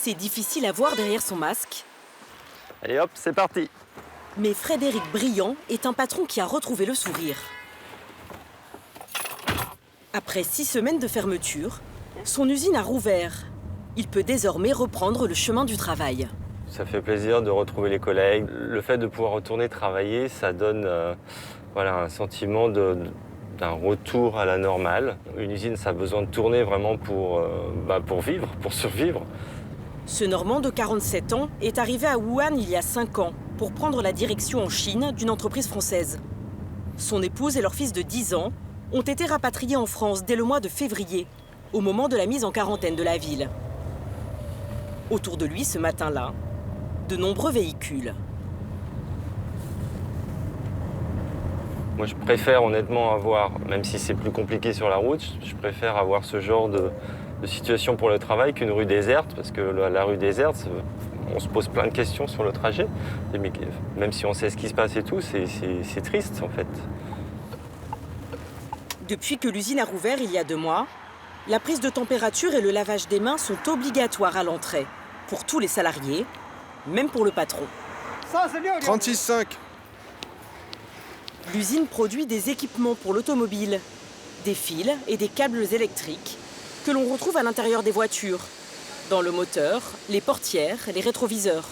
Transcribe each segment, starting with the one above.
C'est difficile à voir derrière son masque. Allez hop, c'est parti. Mais Frédéric Briand est un patron qui a retrouvé le sourire. Après 6 semaines de fermeture, son usine a rouvert. Il peut désormais reprendre le chemin du travail. Ça fait plaisir de retrouver les collègues. Le fait de pouvoir retourner travailler, ça donne un sentiment d'un retour à la normale. Une usine, ça a besoin de tourner vraiment pour vivre, pour survivre. Ce Normand de 47 ans est arrivé à Wuhan il y a 5 ans pour prendre la direction en Chine d'une entreprise française. Son épouse et leur fils de 10 ans ont été rapatriés en France dès le mois de février, au moment de la mise en quarantaine de la ville. Autour de lui, ce matin-là, de nombreux véhicules. Moi, je préfère honnêtement avoir, même si c'est plus compliqué sur la route, je préfère avoir ce genre de situation pour le travail qu'une rue déserte, parce que la rue déserte, on se pose plein de questions sur le trajet. Mais même si on sait ce qui se passe et tout, c'est triste en fait. Depuis que l'usine a rouvert il y a 2 mois, la prise de température et le lavage des mains sont obligatoires à l'entrée, pour tous les salariés, même pour le patron. 36,5. L'usine produit des équipements pour l'automobile, des fils et des câbles électriques que l'on retrouve à l'intérieur des voitures, dans le moteur, les portières, les rétroviseurs.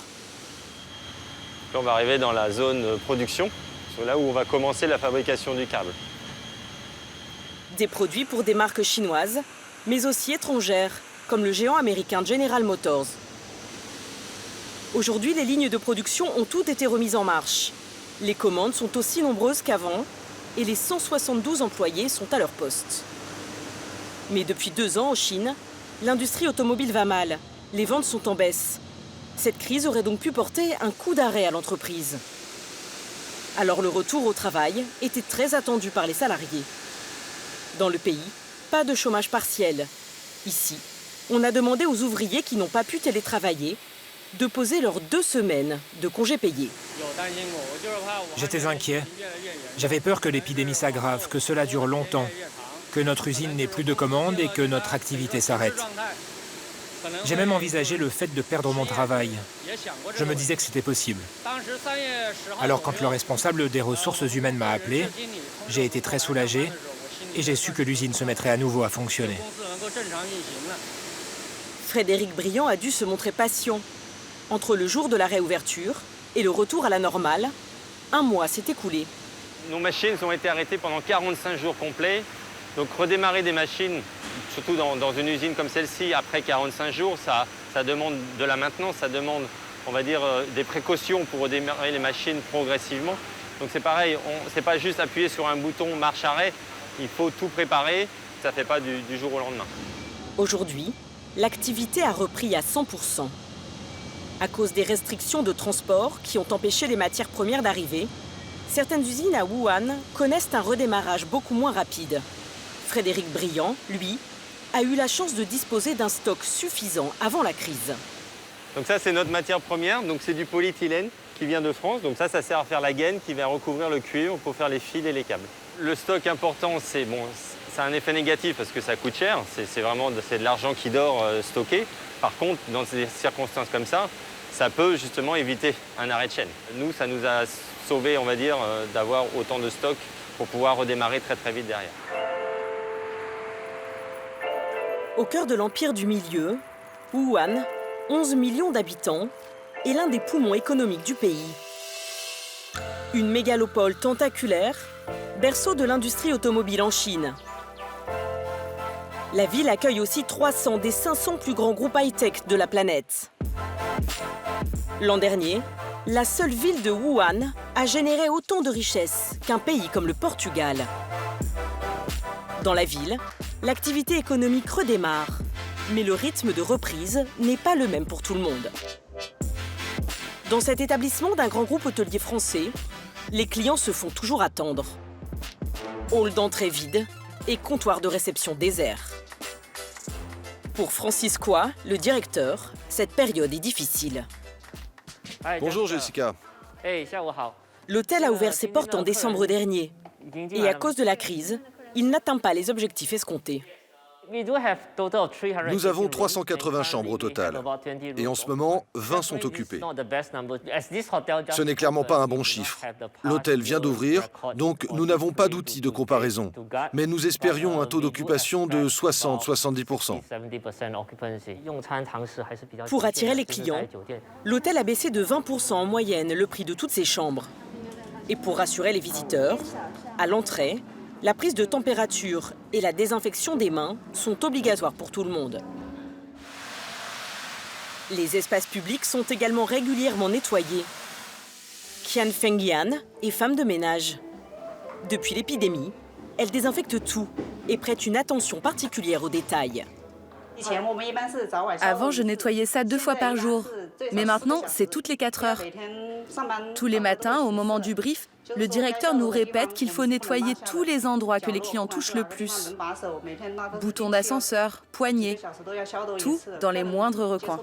Là, on va arriver dans la zone production, c'est là où on va commencer la fabrication du câble. Des produits pour des marques chinoises, mais aussi étrangères, comme le géant américain General Motors. Aujourd'hui, les lignes de production ont toutes été remises en marche. Les commandes sont aussi nombreuses qu'avant et les 172 employés sont à leur poste. Mais depuis 2 ans en Chine, l'industrie automobile va mal. Les ventes sont en baisse. Cette crise aurait donc pu porter un coup d'arrêt à l'entreprise. Alors le retour au travail était très attendu par les salariés. Dans le pays, pas de chômage partiel. Ici, on a demandé aux ouvriers qui n'ont pas pu télétravailler de poser leurs 2 semaines de congés payés. J'étais inquiet. J'avais peur que l'épidémie s'aggrave, que cela dure longtemps, que notre usine n'ait plus de commandes et que notre activité s'arrête. J'ai même envisagé le fait de perdre mon travail. Je me disais que c'était possible. Alors quand le responsable des ressources humaines m'a appelé, j'ai été très soulagé et j'ai su que l'usine se mettrait à nouveau à fonctionner. Frédéric Briand a dû se montrer patient. Entre le jour de la réouverture et le retour à la normale, 1 mois s'est écoulé. Nos machines ont été arrêtées pendant 45 jours complets. Donc redémarrer des machines, surtout dans une usine comme celle-ci, après 45 jours, ça demande de la maintenance, ça demande, on va dire, des précautions pour redémarrer les machines progressivement. Donc c'est pareil, c'est pas juste appuyer sur un bouton marche-arrêt, il faut tout préparer, ça ne fait pas du jour au lendemain. Aujourd'hui, l'activité a repris à 100%. À cause des restrictions de transport qui ont empêché les matières premières d'arriver, certaines usines à Wuhan connaissent un redémarrage beaucoup moins rapide. Frédéric Briand, lui, a eu la chance de disposer d'un stock suffisant avant la crise. Donc ça, c'est notre matière première, donc c'est du polyéthylène qui vient de France. Donc ça sert à faire la gaine qui va recouvrir le cuivre pour faire les fils et les câbles. Le stock important, c'est un effet négatif parce que ça coûte cher. C'est de l'argent qui dort stocké. Par contre, dans des circonstances comme ça peut justement éviter un arrêt de chaîne. Nous, ça nous a sauvé, on va dire, d'avoir autant de stock pour pouvoir redémarrer très très vite derrière. Au cœur de l'empire du milieu, Wuhan, 11 millions d'habitants, est l'un des poumons économiques du pays. Une mégalopole tentaculaire, berceau de l'industrie automobile en Chine. La ville accueille aussi 300 des 500 plus grands groupes high-tech de la planète. L'an dernier, la seule ville de Wuhan a généré autant de richesses qu'un pays comme le Portugal. Dans la ville, l'activité économique redémarre, mais le rythme de reprise n'est pas le même pour tout le monde. Dans cet établissement d'un grand groupe hôtelier français, les clients se font toujours attendre. Hall d'entrée vide et comptoir de réception désert. Pour Francis Quoi, le directeur, cette période est difficile. Bonjour Jessica. L'hôtel a ouvert ses portes en décembre dernier. Et à cause de la crise, il n'atteint pas les objectifs escomptés. Nous avons 380 chambres au total. Et en ce moment, 20 sont occupées. Ce n'est clairement pas un bon chiffre. L'hôtel vient d'ouvrir, donc nous n'avons pas d'outils de comparaison. Mais nous espérions un taux d'occupation de 60-70%. Pour attirer les clients, l'hôtel a baissé de 20% en moyenne le prix de toutes ses chambres. Et pour rassurer les visiteurs, à l'entrée, la prise de température et la désinfection des mains sont obligatoires pour tout le monde. Les espaces publics sont également régulièrement nettoyés. Qian Fengyan est femme de ménage. Depuis l'épidémie, elle désinfecte tout et prête une attention particulière aux détails. Avant, je nettoyais ça 2 fois par jour. Mais maintenant, c'est toutes les 4 heures. Tous les matins, au moment du brief, le directeur nous répète qu'il faut nettoyer tous les endroits que les clients touchent le plus. Boutons d'ascenseur, poignées, tout dans les moindres recoins.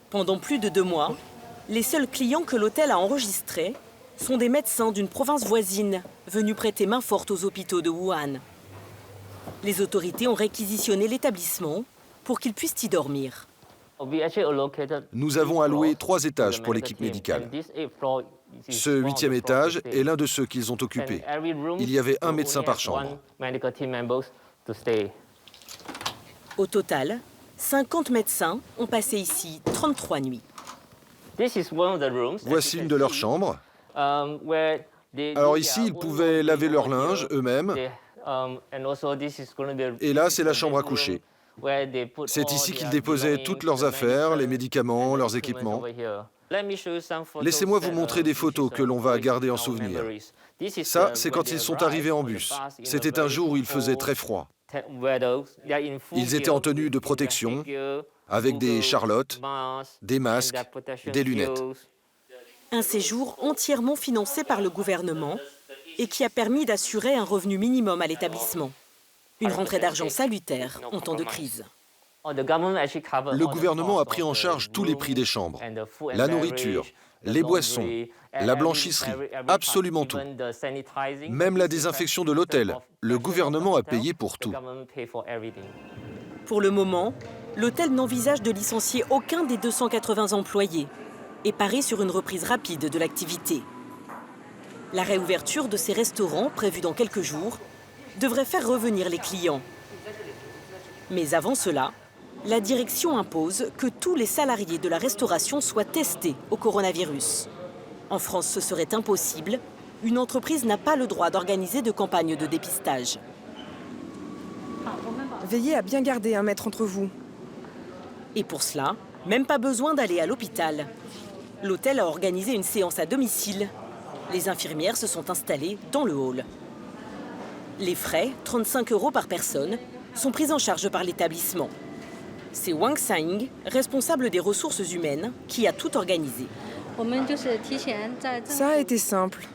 Pendant plus de 2 mois, les seuls clients que l'hôtel a enregistrés sont des médecins d'une province voisine venus prêter main forte aux hôpitaux de Wuhan. Les autorités ont réquisitionné l'établissement pour qu'ils puissent y dormir. Nous avons alloué 3 étages pour l'équipe médicale. Ce 8e étage est l'un de ceux qu'ils ont occupés. Il y avait un médecin par chambre. Au total, 50 médecins ont passé ici 33 nuits. Voici une de leurs chambres. Alors ici, ils pouvaient laver leur linge eux-mêmes. Et là, c'est la chambre à coucher. C'est ici qu'ils déposaient toutes leurs affaires, les médicaments, leurs équipements. Laissez-moi vous montrer des photos que l'on va garder en souvenir. Ça, c'est quand ils sont arrivés en bus. C'était un jour où il faisait très froid. Ils étaient en tenue de protection, avec des charlottes, des masques, des lunettes. Un séjour entièrement financé par le gouvernement et qui a permis d'assurer un revenu minimum à l'établissement. Une rentrée d'argent salutaire en temps de crise. Le gouvernement a pris en charge tous les prix des chambres, la nourriture, les boissons, la blanchisserie, absolument tout. Même la désinfection de l'hôtel, le gouvernement a payé pour tout. Pour le moment, l'hôtel n'envisage de licencier aucun des 280 employés et parie sur une reprise rapide de l'activité. La réouverture de ces restaurants, prévue dans quelques jours, devrait faire revenir les clients. Mais avant cela, la direction impose que tous les salariés de la restauration soient testés au coronavirus. En France, ce serait impossible. Une entreprise n'a pas le droit d'organiser de campagnes de dépistage. Veillez à bien garder 1 mètre entre vous. Et pour cela, même pas besoin d'aller à l'hôpital. L'hôtel a organisé une séance à domicile. Les infirmières se sont installées dans le hall. Les frais, 35 € par personne, sont pris en charge par l'établissement. C'est Wang Saing, responsable des ressources humaines, qui a tout organisé. Ça a été simple.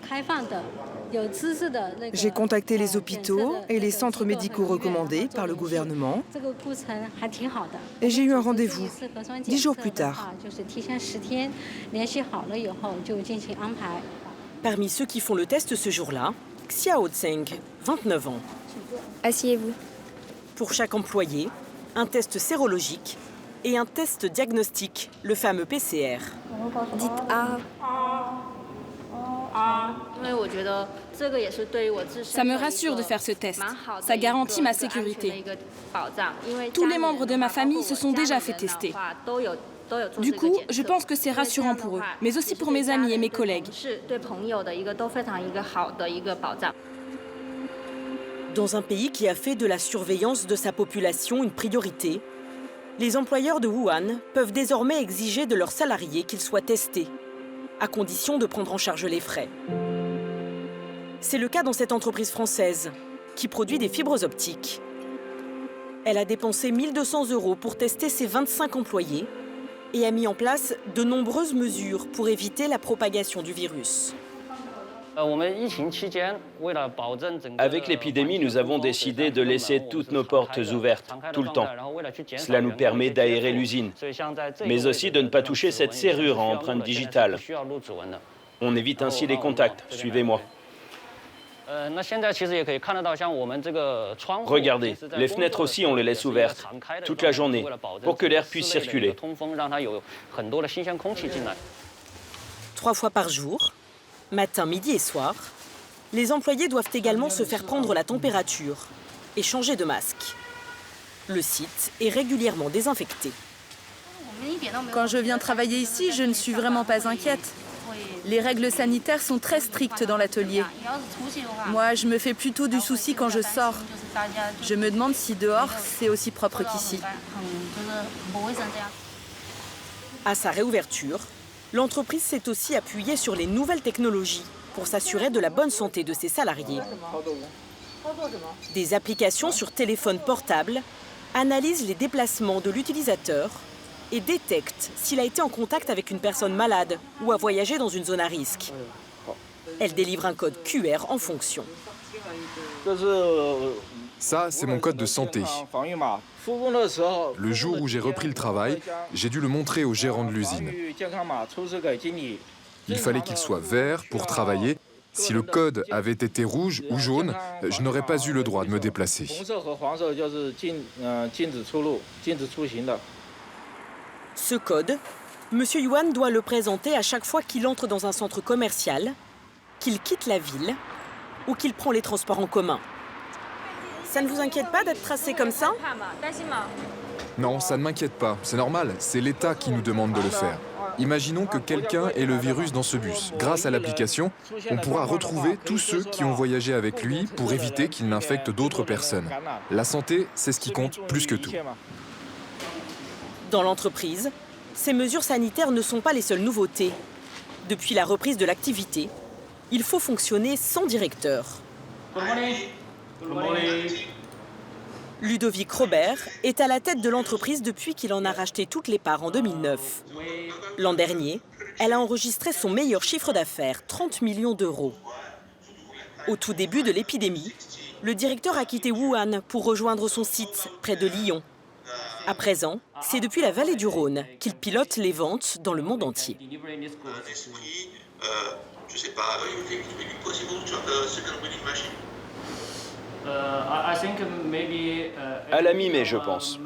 J'ai contacté les hôpitaux et les centres médicaux recommandés par le gouvernement. Et j'ai eu un rendez-vous 10 jours plus tard. Parmi ceux qui font le test ce jour-là, Xiao Tseng, 29 ans. Asseyez-vous. Pour chaque employé, un test sérologique et un test diagnostique, le fameux PCR. Dites A. Ça me rassure de faire ce test. Ça garantit ma sécurité. Tous les membres de ma famille se sont déjà fait tester. Du coup, je pense que c'est rassurant pour eux, mais aussi pour mes amis et mes collègues. Dans un pays qui a fait de la surveillance de sa population une priorité, les employeurs de Wuhan peuvent désormais exiger de leurs salariés qu'ils soient testés, à condition de prendre en charge les frais. C'est le cas dans cette entreprise française, qui produit des fibres optiques. Elle a dépensé 1 200 € pour tester ses 25 employés et a mis en place de nombreuses mesures pour éviter la propagation du virus. Avec l'épidémie, nous avons décidé de laisser toutes nos portes ouvertes, tout le temps. Cela nous permet d'aérer l'usine, mais aussi de ne pas toucher cette serrure à empreinte digitale. On évite ainsi les contacts. Suivez-moi. Regardez, les fenêtres aussi, on les laisse ouvertes toute la journée pour que l'air puisse circuler. 3 fois par jour, matin, midi et soir, les employés doivent également se faire prendre la température et changer de masque. Le site est régulièrement désinfecté. Quand je viens travailler ici, je ne suis vraiment pas inquiète. Les règles sanitaires sont très strictes dans l'atelier. Moi, je me fais plutôt du souci quand je sors. Je me demande si dehors, c'est aussi propre qu'ici. À sa réouverture, l'entreprise s'est aussi appuyée sur les nouvelles technologies pour s'assurer de la bonne santé de ses salariés. Des applications sur téléphone portable analysent les déplacements de l'utilisateur et détectent s'il a été en contact avec une personne malade ou a voyagé dans une zone à risque. Elle délivre un code QR en fonction. Ça, c'est mon code de santé. Le jour où j'ai repris le travail, j'ai dû le montrer au gérant de l'usine. Il fallait qu'il soit vert pour travailler. Si le code avait été rouge ou jaune, je n'aurais pas eu le droit de me déplacer. Ce code, M. Yuan doit le présenter à chaque fois qu'il entre dans un centre commercial, qu'il quitte la ville ou qu'il prend les transports en commun. Ça ne vous inquiète pas d'être tracé comme ça? Non, ça ne m'inquiète pas. C'est normal, c'est l'État qui nous demande de le faire. Imaginons que quelqu'un ait le virus dans ce bus. Grâce à l'application, on pourra retrouver tous ceux qui ont voyagé avec lui pour éviter qu'il n'infecte d'autres personnes. La santé, c'est ce qui compte plus que tout. Dans l'entreprise, ces mesures sanitaires ne sont pas les seules nouveautés. Depuis la reprise de l'activité, il faut fonctionner sans directeur. Ludovic Robert est à la tête de l'entreprise depuis qu'il en a racheté toutes les parts en 2009. L'an dernier, elle a enregistré son meilleur chiffre d'affaires, 30 millions d'euros. Au tout début de l'épidémie, le directeur a quitté Wuhan pour rejoindre son site près de Lyon. À présent, c'est depuis la vallée du Rhône qu'il pilote les ventes dans le monde entier. À la mi-mai, je pense.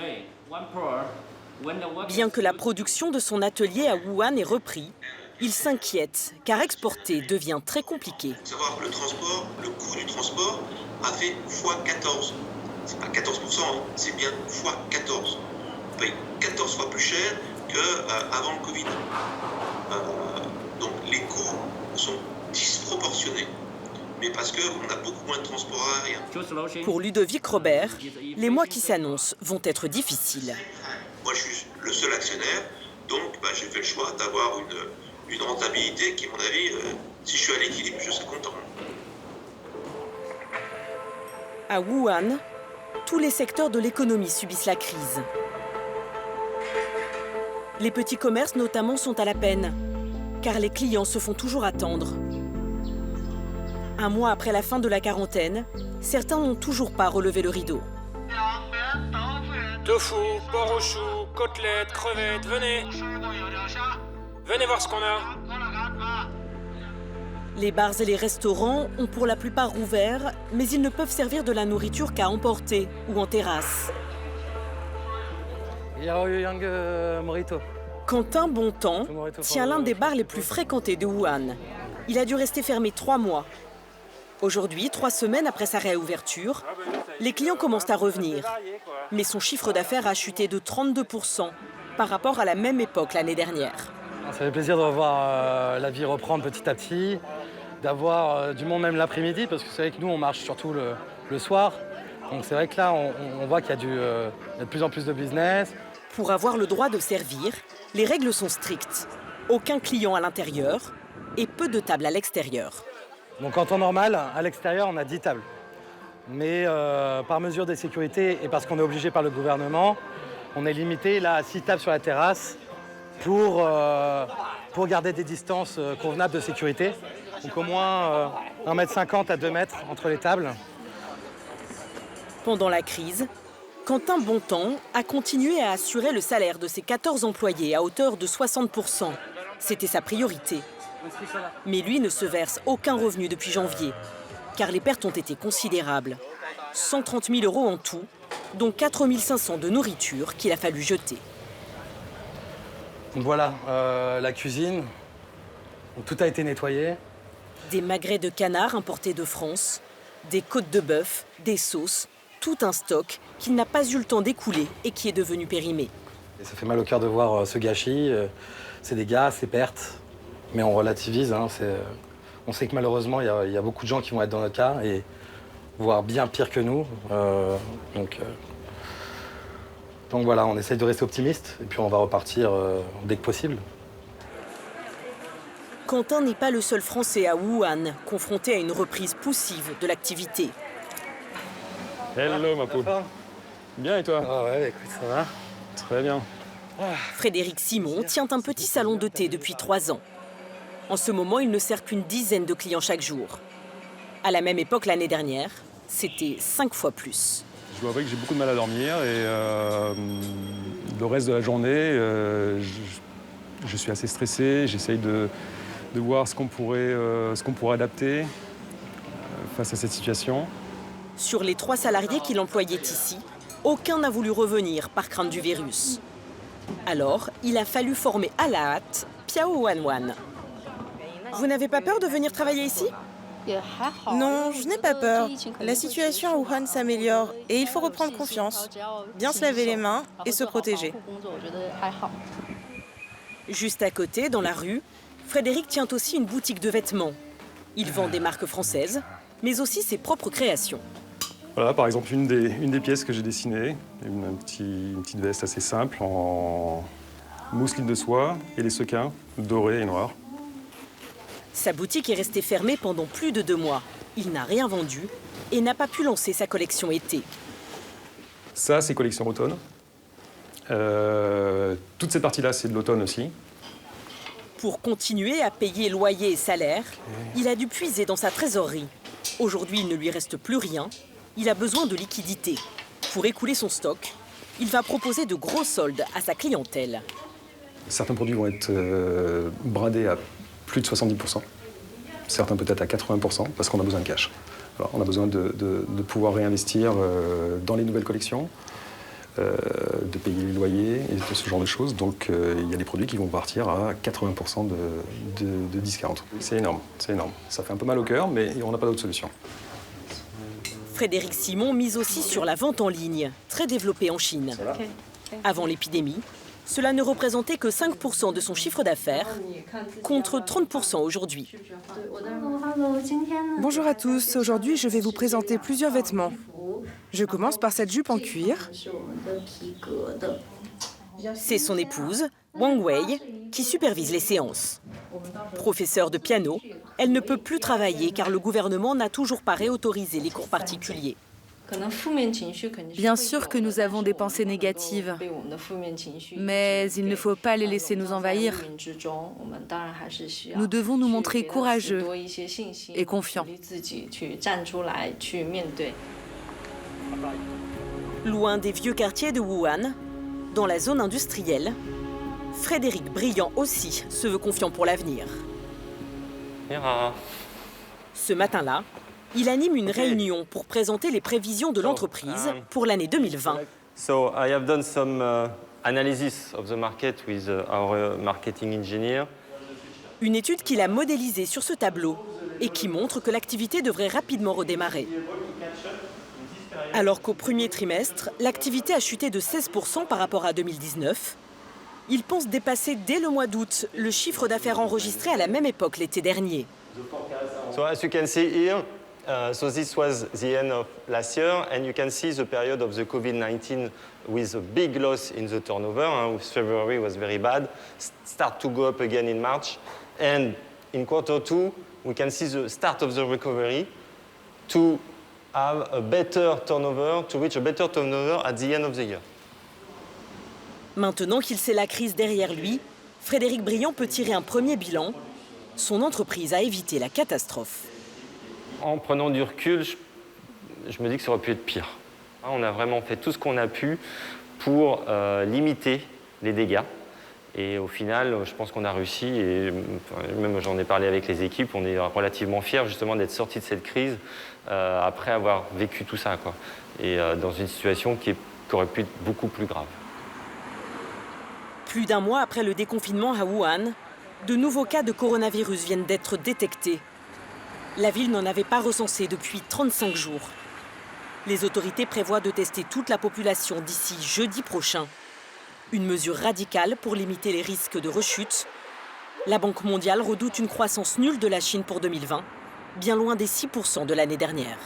Bien que la production de son atelier à Wuhan ait repris, il s'inquiète car exporter devient très compliqué. Il faut savoir que le coût du transport a fait x14. C'est pas 14%, c'est bien x14. On paye 14 fois plus cher qu'avant le Covid. Donc les coûts sont disproportionnés. Mais parce qu'on a beaucoup moins de transport aérien. Pour Ludovic Robert, les mois qui s'annoncent vont être difficiles. Moi, je suis le seul actionnaire, donc j'ai fait le choix d'avoir une rentabilité qui, à mon avis, si je suis à l'équilibre, je serai content. À Wuhan, tous les secteurs de l'économie subissent la crise. Les petits commerces notamment sont à la peine, car les clients se font toujours attendre. Un mois après la fin de la quarantaine, certains n'ont toujours pas relevé le rideau. Tofu, porc au chou, côtelettes, crevettes, venez. Venez voir ce qu'on a. Les bars et les restaurants ont pour la plupart rouvert, mais ils ne peuvent servir de la nourriture qu'à emporter ou en terrasse. Quentin Bontemps tient l'un des bars les plus fréquentés de Wuhan. Il a dû rester fermé 3 mois. Aujourd'hui, 3 semaines après sa réouverture, les clients commencent à revenir. Mais son chiffre d'affaires a chuté de 32% par rapport à la même époque l'année dernière. Ça fait plaisir de revoir la vie reprendre petit à petit, d'avoir du monde même l'après-midi, parce que c'est vrai que nous, on marche surtout le soir. Donc c'est vrai que là, on voit qu'il y a de plus en plus de business. Pour avoir le droit de servir, les règles sont strictes. Aucun client à l'intérieur et peu de tables à l'extérieur. Donc en temps normal, à l'extérieur, on a 10 tables. Mais par mesure de sécurité et parce qu'on est obligé par le gouvernement, on est limité là à 6 tables sur la terrasse pour garder des distances convenables de sécurité. Donc au moins 1,50 m à 2 m entre les tables. Pendant la crise, Quentin Bontemps a continué à assurer le salaire de ses 14 employés à hauteur de 60%. C'était sa priorité. Mais lui ne se verse aucun revenu depuis janvier. car les pertes ont été considérables. 130 000 € en tout, dont 4 500 de nourriture qu'il a fallu jeter. Voilà, la cuisine, tout a été nettoyé. Des magrets de canard importés de France, des côtes de bœuf, des sauces, tout un stock qu'il n'a pas eu le temps d'écouler et qui est devenu périmé. Et ça fait mal au cœur de voir ce gâchis, ces dégâts, ces pertes, mais on relativise. Hein, on sait que malheureusement, il y a beaucoup de gens qui vont être dans notre cas, et voire bien pire que nous. Donc voilà, on essaye de rester optimiste, et puis on va repartir dès que possible. Quentin n'est pas le seul Français à Wuhan, confronté à une reprise poussive de l'activité. Hello ma poule. Bien et toi? Ah ouais, écoute, ça va. Très bien. Frédéric Simon tient un petit salon de thé depuis 3 ans. En ce moment, il ne sert qu'une dizaine de clients chaque jour. À la même époque l'année dernière, c'était 5 fois plus. Je dois avouer que j'ai beaucoup de mal à dormir et le reste de la journée, je suis assez stressé. J'essaye de voir ce qu'on pourrait adapter face à cette situation. Sur les 3 salariés qu'il employait ici, aucun n'a voulu revenir par crainte du virus. Alors, il a fallu former à la hâte Piao Wanwan. Vous n'avez pas peur de venir travailler ici ? Non, je n'ai pas peur. La situation à Wuhan s'améliore et il faut reprendre confiance. Bien se laver les mains et se protéger. Juste à côté, dans la rue, Frédéric tient aussi une boutique de vêtements. Il vend des marques françaises, mais aussi ses propres créations. Voilà, par exemple, une des pièces que j'ai dessinées, une petite veste assez simple en mousseline de soie et les sequins dorés et noirs. Sa boutique est restée fermée pendant plus de 2 mois. Il n'a rien vendu et n'a pas pu lancer sa collection été. Ça, c'est collection automne. Toute cette partie-là, c'est de l'automne aussi. Pour continuer à payer loyer et salaire, il a dû puiser dans sa trésorerie. Aujourd'hui, il ne lui reste plus rien. Il a besoin de liquidités. Pour écouler son stock, il va proposer de gros soldes à sa clientèle. Certains produits vont être bradés à plus de 70%. Certains peut-être à 80%, parce qu'on a besoin de cash. Alors, on a besoin de pouvoir réinvestir dans les nouvelles collections, de payer les loyers et de ce genre de choses. Donc il y a des produits qui vont partir à 80% de discount. C'est énorme, c'est énorme. Ça fait un peu mal au cœur, mais on n'a pas d'autre solution. Frédéric Simon mise aussi sur la vente en ligne, très développée en Chine. Avant l'épidémie, cela ne représentait que 5% de son chiffre d'affaires, contre 30% aujourd'hui. Bonjour à tous, aujourd'hui je vais vous présenter plusieurs vêtements. Je commence par cette jupe en cuir. C'est son épouse, Wang Wei, qui supervise les séances. Professeure de piano, elle ne peut plus travailler car le gouvernement n'a toujours pas réautorisé les cours particuliers. Bien sûr que nous avons des pensées négatives, mais il ne faut pas les laisser nous envahir. Nous devons nous montrer courageux et confiants. Loin des vieux quartiers de Wuhan, dans la zone industrielle, Frédéric Briand aussi se veut confiant pour l'avenir. Ce matin-là, il anime une réunion pour présenter les prévisions de l'entreprise pour l'année 2020. So I have done some analysis of the market with our marketing engineer. Une étude qu'il a modélisée sur ce tableau et qui montre que l'activité devrait rapidement redémarrer. Alors qu'au premier trimestre, l'activité a chuté de 16% par rapport à 2019, il pense dépasser dès le mois d'août le chiffre d'affaires enregistré à la même époque l'été dernier. So as you can see here, so this was the end of last year, and you can see the period of the COVID-19 with a big loss in the turnover. February was very bad, start to go up again in March, and in quarter 2, we can see the start of the recovery to have a better turnover, to reach a better turnover at the end of the year. Maintenant qu'il sait la crise derrière lui, Frédéric Briand peut tirer un premier bilan. Son entreprise a évité la catastrophe. En prenant du recul, je me dis que ça aurait pu être pire. On a vraiment fait tout ce qu'on a pu pour limiter les dégâts Et au final, je pense qu'on a réussi, et même j'en ai parlé avec les équipes, on est relativement fiers justement d'être sortis de cette crise après avoir vécu tout ça, quoi. Et dans une situation qui aurait pu être beaucoup plus grave. Plus d'un mois après le déconfinement à Wuhan, de nouveaux cas de coronavirus viennent d'être détectés. La ville n'en avait pas recensé depuis 35 jours. Les autorités prévoient de tester toute la population d'ici jeudi prochain. Une mesure radicale pour limiter les risques de rechute. La Banque mondiale redoute une croissance nulle de la Chine pour 2020, bien loin des 6% de l'année dernière.